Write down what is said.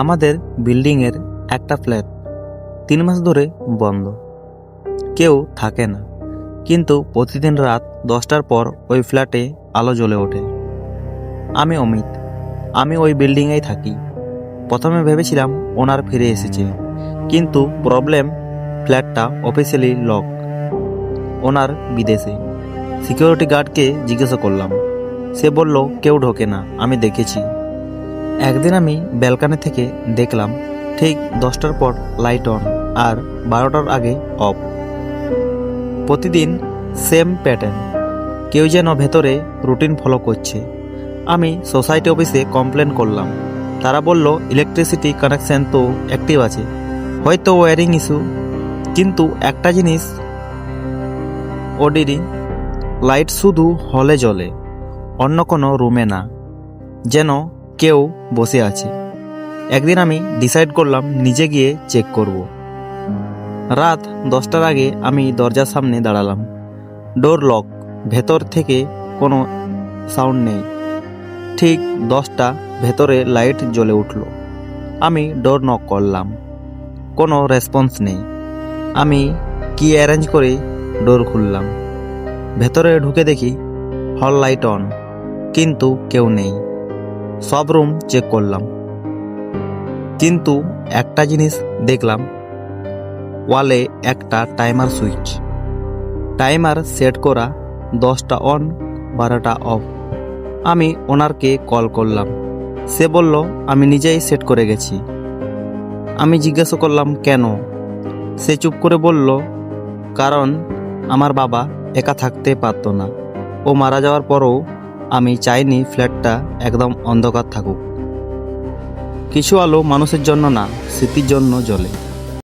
আমাদের বিল্ডিংয়ের একটা ফ্ল্যাট 3 মাস ধরে বন্ধ, কেউ থাকে না। কিন্তু প্রতিদিন রাত 10টার পর ওই ফ্ল্যাটে আলো জ্বলে ওঠে। আমি অমিত, আমি ওই বিল্ডিংয়েই থাকি। প্রথমে ভেবেছিলাম ওনার ফিরে এসেছে, কিন্তু প্রবলেম, ফ্ল্যাটটা অফিসিয়ালি লক। ওনার বিদেশে। সিকিউরিটি গার্ডকে জিজ্ঞাসা করলাম, সে বলল কেউ ঢোকে না, আমি দেখেছি। একদিন আমি ব্যালকনি থেকে দেখলাম ঠিক 10টার পর লাইট অন আর 12টার আগে অফ। প্রতিদিন সেম প্যাটার্ন, কেউ যেন ভেতরে রুটিন ফলো করছে। আমি সোসাইটি অফিসে কমপ্লেন করলাম। তারা বলল ইলেকট্রিসিটি কানেকশন তো অ্যাক্টিভ আছে, হয়তো ওয়্যারিং ইস্যু। কিন্তু একটা জিনিস অডিরি, লাইট শুধু হলে জ্বলে, অন্য কোনো রুমে না, যেন কেউ বসে আছে। একদিন আমি ডিসাইড করলাম নিজে গিয়ে চেক করব। রাত 10টার আগে আমি দরজার সামনে দাঁড়ালাম। ডোর লক, ভেতর থেকে কোনো সাউন্ড নেই। ঠিক 10টা, ভেতরে লাইট জ্বলে উঠল। আমি ডোর নক করলাম, কোনো রেসপন্স নেই। আমি কি অ্যারেঞ্জ করে ডোর খুললাম। ভেতরে ঢুকে দেখি হল লাইট অন, কিন্তু কেউ নেই। সব রুম চেক করলাম, কিন্তু একটা জিনিস দেখলাম, ওয়ালে একটা টাইমার সুইচ। টাইমার সেট করা, 10টা অন, 12টা অফ। আমি ওনারকে কল করলাম। সে বলল আমি নিজেই সেট করে গেছি। আমি জিজ্ঞাসা করলাম কেন? সে চুপ করে বলল, কারণ আমার বাবা একা থাকতে পারতো না। ও মারা যাওয়ার পরও আমি চাইনি ফ্ল্যাটটা একদম অন্ধকার থাকুক। কিছু আলো মানুষের জন্য না, স্মৃতির জন্য জ্বলে।